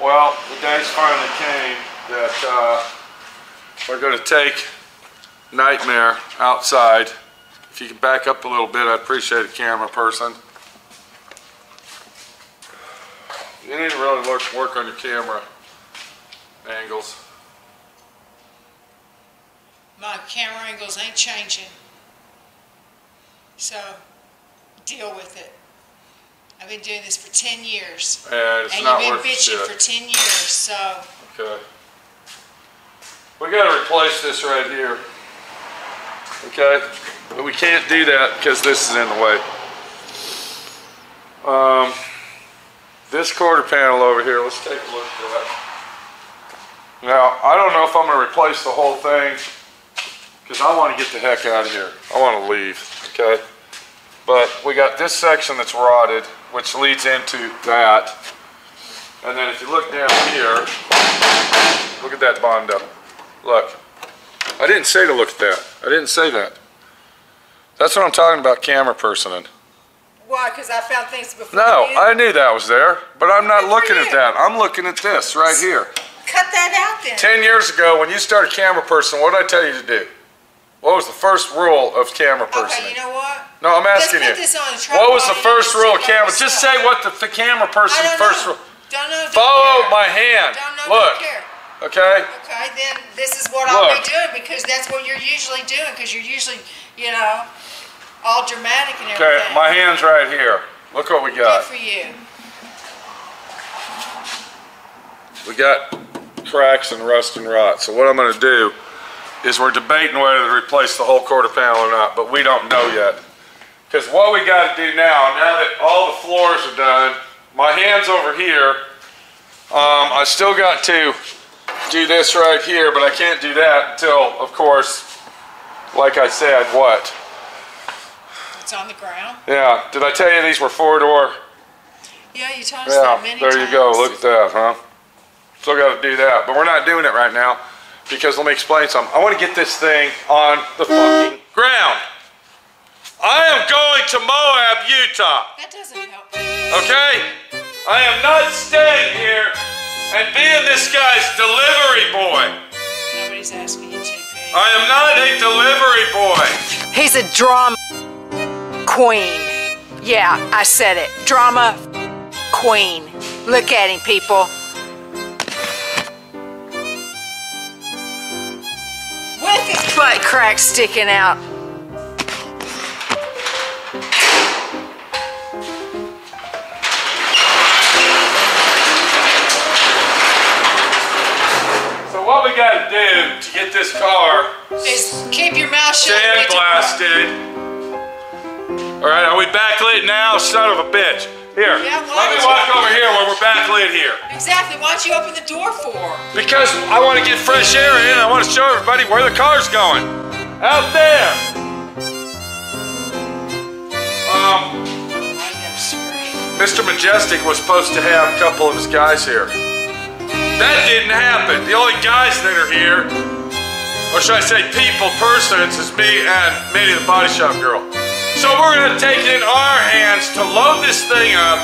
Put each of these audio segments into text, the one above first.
Well, the days finally came that we're going to take Nightmare outside. If you can back up a little bit, I'd appreciate it, camera person. You need to really work on your camera angles. My camera angles ain't changing. So, deal with it. I've been doing this for 10 years. And it's not you've worth been bitching shit. for 10 years, so. Okay. We gotta replace this right here. Okay? But we can't do that because this is in the way. This quarter panel over here, let's take a look at that. Now, I don't know if I'm gonna replace the whole thing because I want to get the heck out of here. I want to leave, okay? But we got this section that's rotted, which leads into that. And then if you look down here, look at that Bondo. Look, I didn't say to look at that. I didn't say that. That's what I'm talking about, camera personing. Why? Because I found things before No, you? I knew that was there, but I'm not looking at that. I'm looking at this right here. Cut that out then. 10 years ago, when you started camera person, what did I tell you to do? What was the first rule of camera personing? Okay, you know what? No, I'm asking you. Let's put this on a tripod. What was the first rule of camera? Just say what the camera person's first rule. Don't know. Follow my hand. Don't know. Look. Don't care. Okay? Okay, then this is what I'll be doing because that's what you're usually doing because you're usually, you know, all dramatic and everything. Okay, my hand's right here. Look what we got. Good for you. We got cracks and rust and rot. So what I'm going to do is we're debating whether to replace the whole quarter panel or not, but we don't know yet. Because what we got to do now that all the floors are done, my hand's over here. I still got to do this right here, but I can't do that until, of course, like I said, what? It's on the ground. Yeah. Did I tell you these were 4-door? Yeah, you told us that many times. There you go. Look at that, huh? Still got to do that, but we're not doing it right now because let me explain something. I want to get this thing on the fucking ground. I am going to Moab, Utah. That doesn't help. Okay? I am not staying here and being this guy's delivery boy. Nobody's asking you to, Pete. I am not a delivery boy. He's a drama queen. Yeah, I said it. Drama queen. Look at him, people. With his butt crack sticking out. So what we got to do to get this car is keep your mouth shut. Sandblasted. All right, are we backlit now? Son of a bitch. Here, yeah, let me walk over here where we're backlit here. Exactly, why don't you open the door for? Because I want to get fresh air in. I want to show everybody where the car's going. Out there. Mr. Majestic was supposed to have a couple of his guys here. That didn't happen. The only guys that are here, or should I say people, persons, is me and Minnie the Body Shop Girl. So we're going to take it in our hands to load this thing up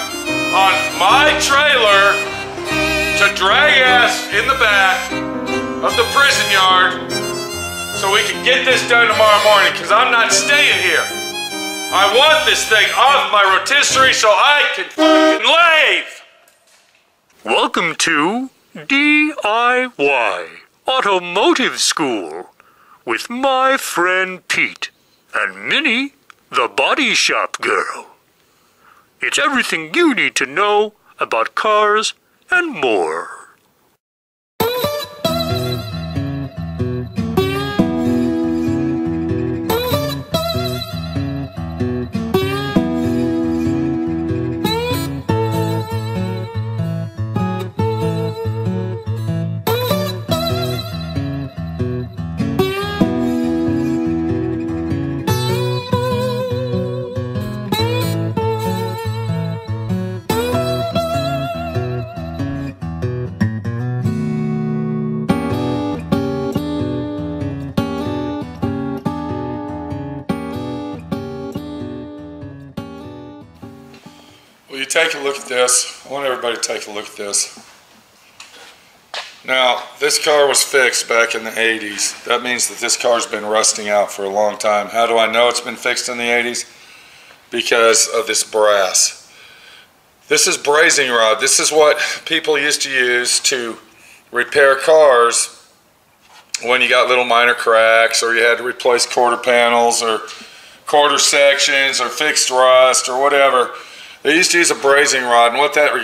on my trailer to drag ass in the back of the prison yard so we can get this done tomorrow morning because I'm not staying here. I want this thing off my rotisserie so I can fucking leave. Welcome to D.I.Y. Automotive School with my friend Pete and Minnie the Body Shop Girl. It's everything you need to know about cars and more. Will you take a look at this? I want everybody to take a look at this. Now, this car was fixed back in the 80s. That means that this car's been rusting out for a long time. How do I know it's been fixed in the 80s? Because of this brass. This is brazing rod. This is what people used to use to repair cars when you got little minor cracks, or you had to replace quarter panels or quarter sections or fixed rust or whatever. They used to use a brazing rod, and what that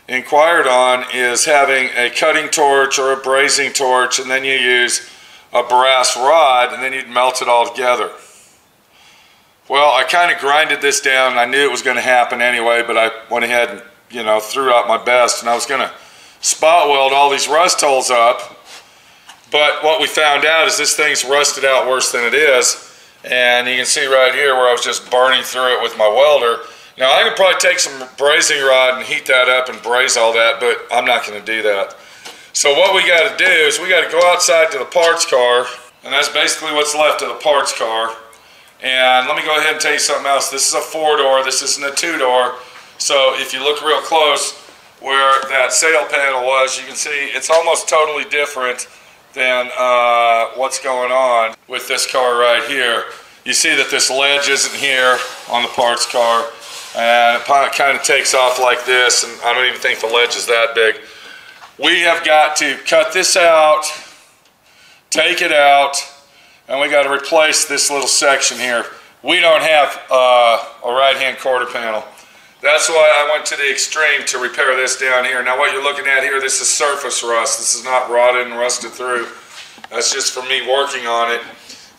inquired on is having a cutting torch or a brazing torch, and then you use a brass rod, and then you'd melt it all together. Well, I kind of grinded this down, and I knew it was going to happen anyway, but I went ahead and, you know, threw out my best, and I was going to spot weld all these rust holes up. But what we found out is this thing's rusted out worse than it is, and you can see right here where I was just burning through it with my welder. Now, I could probably take some brazing rod and heat that up and braze all that, but I'm not going to do that. So what we got to do is we got to go outside to the parts car, and that's basically what's left of the parts car. And let me go ahead and tell you something else. This is a 4-door, this isn't a 2-door. So if you look real close where that sail panel was, you can see it's almost totally different than what's going on with this car right here. You see that this ledge isn't here on the parts car, and it kind of takes off like this, and I don't even think the ledge is that big. We have got to cut this out, take it out, and we got to replace this little section here. We don't have a right-hand quarter panel. That's why I went to the extreme to repair this down here. Now what you're looking at here, this is surface rust. This is not rotted and rusted through. That's just for me working on it.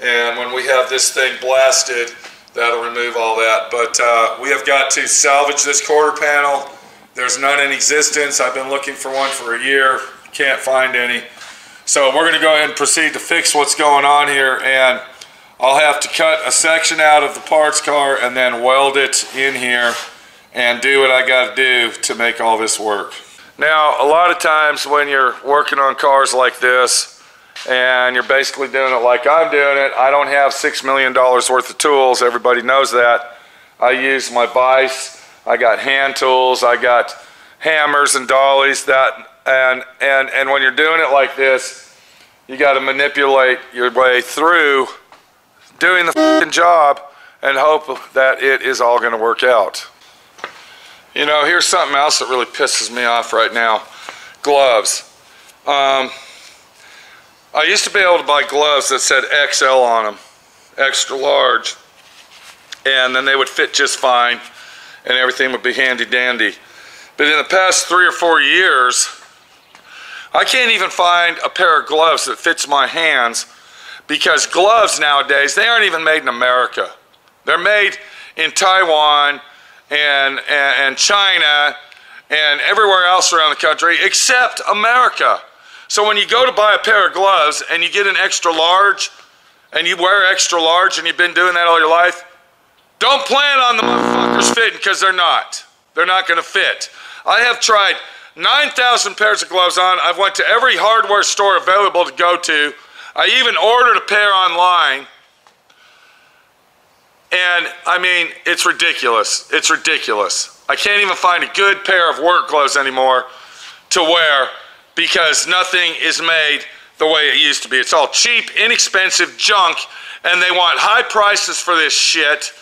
And when we have this thing blasted, that'll remove all that. But we have got to salvage this quarter panel. There's none in existence. I've been looking for one for a year. Can't find any. So we're going to go ahead and proceed to fix what's going on here. And I'll have to cut a section out of the parts car and then weld it in here and do what I got to do to make all this work. Now, a lot of times when you're working on cars like this and you're basically doing it like I'm doing it, I don't have $6 million worth of tools. Everybody knows that. I use my vise. I got hand tools. I got hammers and dollies. And when you're doing it like this, you got to manipulate your way through doing the f***ing job and hope that it is all going to work out. You know, here's something else that really pisses me off right now. Gloves. I used to be able to buy gloves that said XL on them, extra large, and then they would fit just fine and everything would be handy dandy. But in the past 3 or 4 years, I can't even find a pair of gloves that fits my hands, because gloves nowadays, they aren't even made in America. They're made in Taiwan and China and everywhere else around the country except America. So when you go to buy a pair of gloves and you get an extra large and you wear extra large and you've been doing that all your life, don't plan on the motherfuckers fitting, because they're not. They're not going to fit. I have tried 9,000 pairs of gloves on. I've went to every hardware store available to go to. I even ordered a pair online. And, I mean, it's ridiculous. It's ridiculous. I can't even find a good pair of work gloves anymore to wear, because nothing is made the way it used to be. It's all cheap, inexpensive junk, and they want high prices for this shit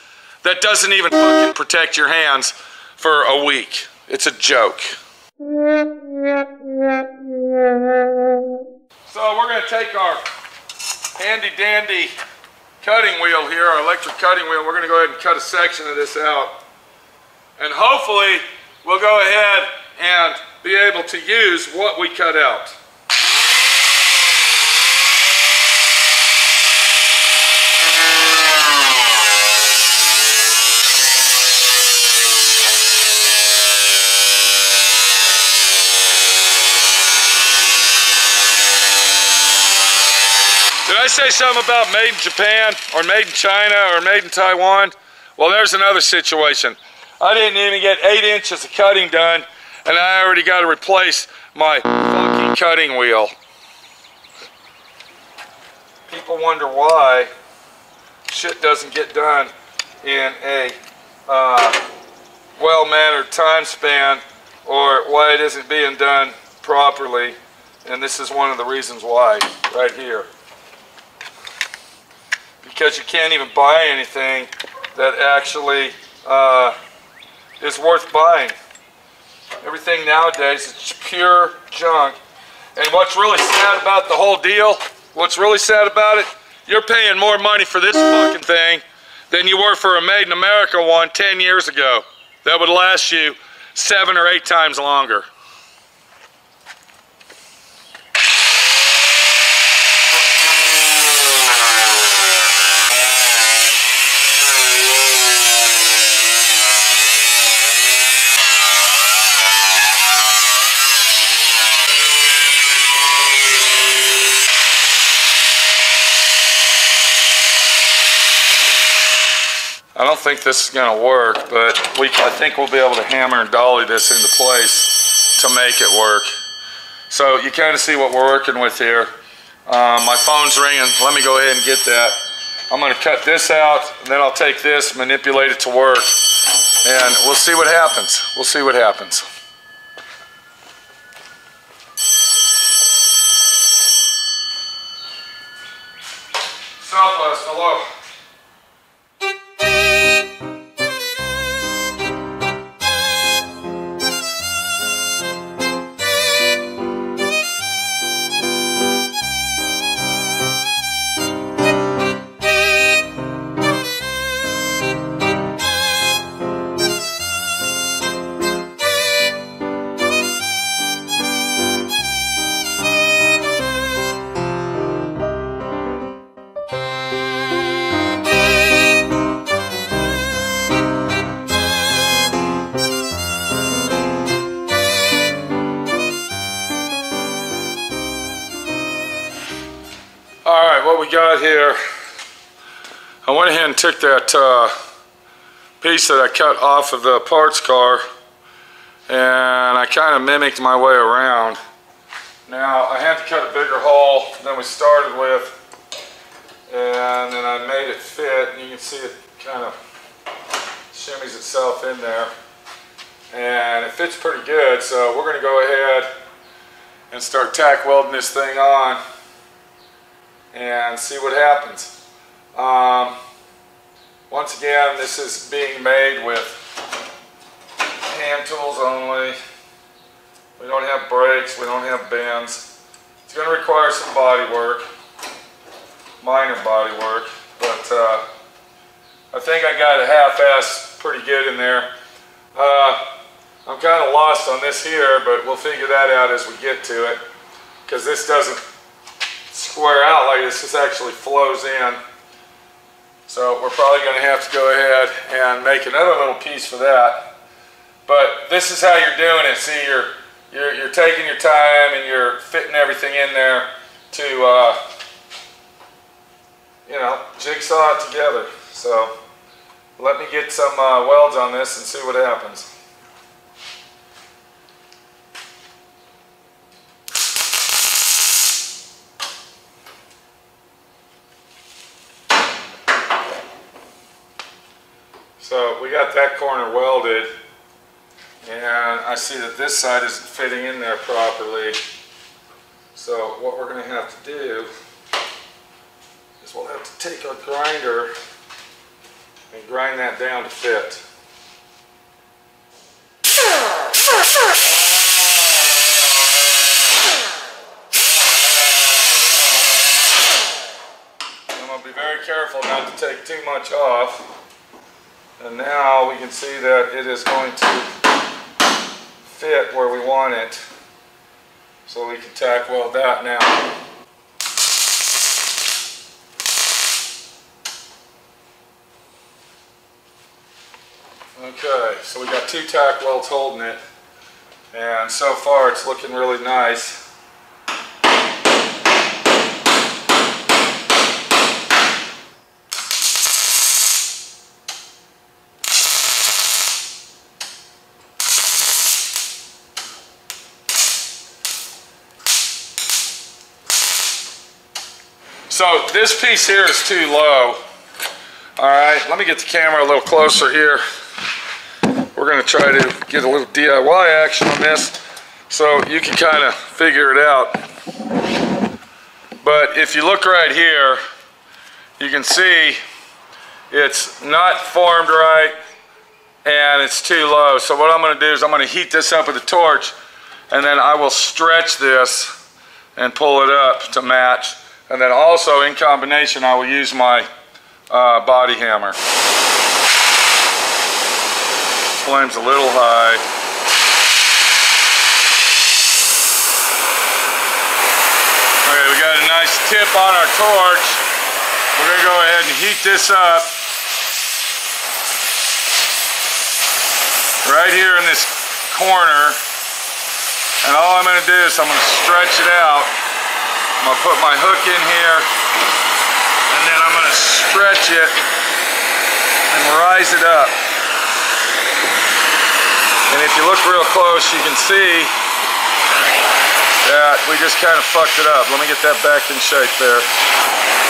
that doesn't even fucking protect your hands for a week. It's a joke. So we're going to take our handy dandy cutting wheel here, our electric cutting wheel. We're going to go ahead and cut a section of this out. And hopefully we'll go ahead and be able to use what we cut out. Did I say something about made in Japan or made in China or made in Taiwan? Well, there's another situation. I didn't even get 8 inches of cutting done, and I already got to replace my fucking cutting wheel. People wonder why shit doesn't get done in a well-mannered time span or why it isn't being done properly, and this is one of the reasons why, right here. Because you can't even buy anything that actually is worth buying. Everything nowadays is pure junk. And what's really sad about the whole deal, what's really sad about it, you're paying more money for this fucking thing than you were for a Made in America one 10 years ago. That would last you 7 or 8 times longer. I don't think this is going to work, but I think we'll be able to hammer and dolly this into place to make it work. So you kind of see what we're working with here. My phone's ringing. Let me go ahead and get that. I'm going to cut this out, and then I'll take this, manipulate it to work, and we'll see what happens. We'll see what happens. Southwest, hello. Alright, what we got here, I went ahead and took that piece that I cut off of the parts car and I kind of mimicked my way around. Now I had to cut a bigger hole than we started with, and then I made it fit, and you can see it kind of shimmies itself in there, and it fits pretty good. So we're going to go ahead and start tack welding this thing on and see what happens. Once again, this is being made with hand tools only. We don't have brakes, we don't have bends. It's going to require some body work, minor body work, but I think I got it half-assed pretty good in there. I'm kind of lost on this here, but we'll figure that out as we get to it, because this doesn't square out like this. This actually flows in. So we're probably going to have to go ahead and make another little piece for that. But this is how you're doing it. See, you're taking your time and you're fitting everything in there to, you know, jigsaw it together. So let me get some welds on this and see what happens. So we got that corner welded, and I see that this side isn't fitting in there properly. So what we're going to have to do is we'll have to take our grinder and grind that down to fit. And I'm going to be very careful not to take too much off. And now we can see that it is going to fit where we want it. So we can tack weld that now. Okay, so we got 2 tack welds holding it. And so far it's looking really nice. So this piece here is too low. Alright, let me get the camera a little closer here. we're going to try to get a little DIY action on this so you can kind of figure it out. But if you look right here, you can see it's not formed right and it's too low. So what I'm going to do is I'm going to heat this up with a torch, and then I will stretch this and pull it up to match. And then also in combination I will use my body hammer. Flame's a little high. Okay, we got a nice tip on our torch. We're going to go ahead and heat this up. Right here in this corner. And all I'm going to do is I'm going to stretch it out. I'm going to put my hook in here. And then I'm going to stretch it and rise it up. And if you look real close, you can see that we just kind of fucked it up. Let me get that back in shape there.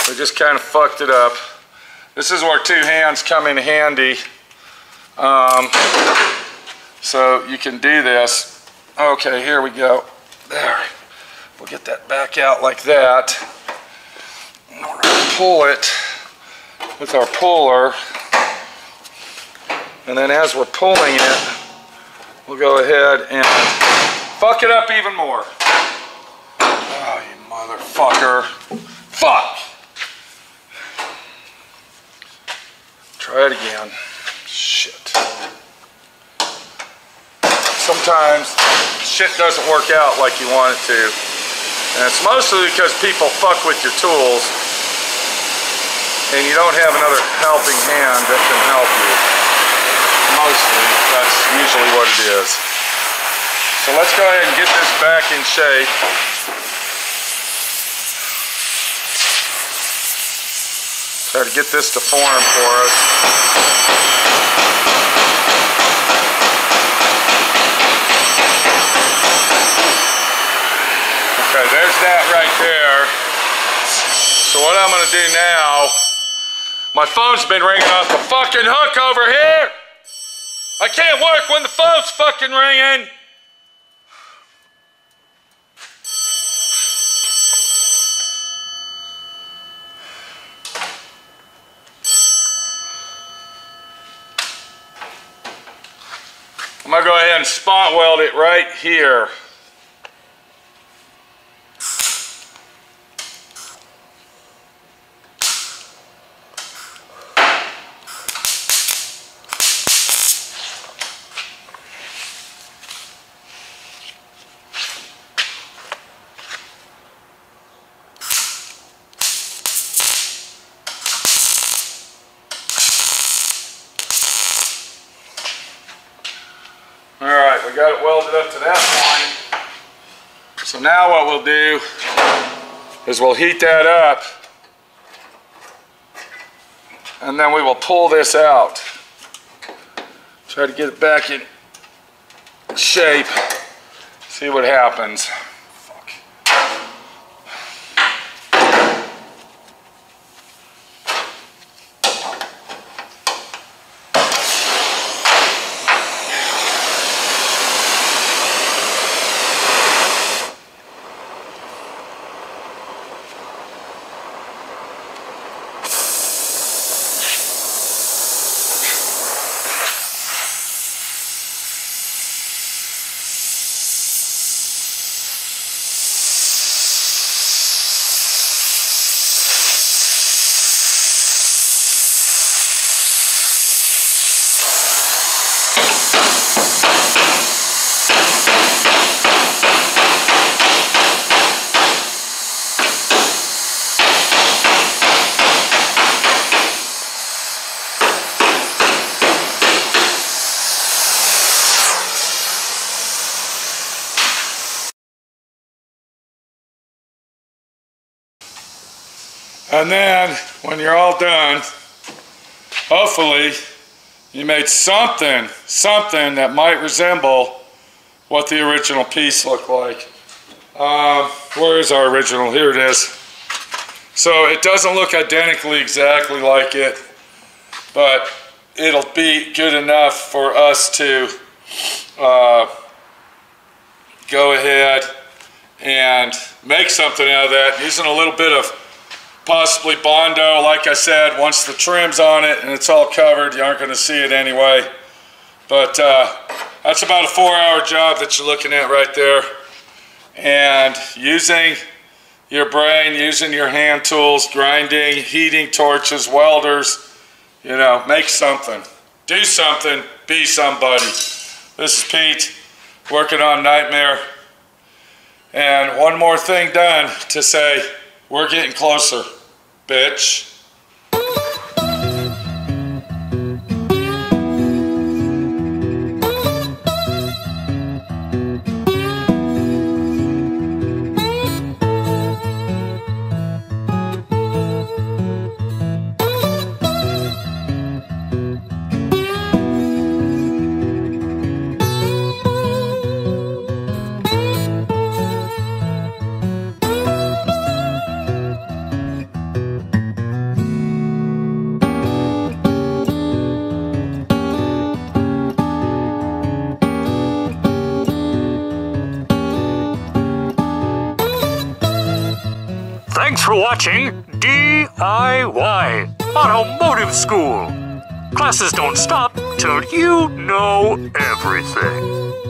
We just kind of fucked it up. This is where two hands come in handy. So you can do this. Okay, here we go. There. We'll get that back out like that. And we're going to pull it with our puller. And then as we're pulling it, we'll go ahead and fuck it up even more. Oh, you motherfucker. Fuck! Try it again. Shit. Sometimes shit doesn't work out like you want it to. And it's mostly because people fuck with your tools and you don't have another helping hand that can help you. Mostly, that's usually what it is. So let's go ahead and get this back in shape. Try to get this to form for us. Okay, there's that right there. So what I'm going to do now, my phone's been ringing off the fucking hook over here. I can't work when the phone's fucking ringing. I'm going to go ahead and spot weld it right here. Alright, we got it welded up to that point. So now what we'll do is we'll heat that up and then we will pull this out. Try to get it back in shape. See what happens. Fuck. And then, when you're all done, hopefully you made something that might resemble what the original piece looked like. Where is our original? Here it is. So it doesn't look identically exactly like it, but it'll be good enough for us to go ahead and make something out of that, using a little bit of possibly Bondo. Like I said, once the trim's on it and it's all covered, you aren't going to see it anyway. But that's about a 4-hour job that you're looking at right there. And using your brain, using your hand tools, grinding, heating torches, welders, you know, make something. Do something, be somebody. This is Pete, working on Nightmare. And one more thing done to say, we're getting closer, bitch. Thanks for watching D.I.Y. Automotive School. Classes don't stop till you know everything.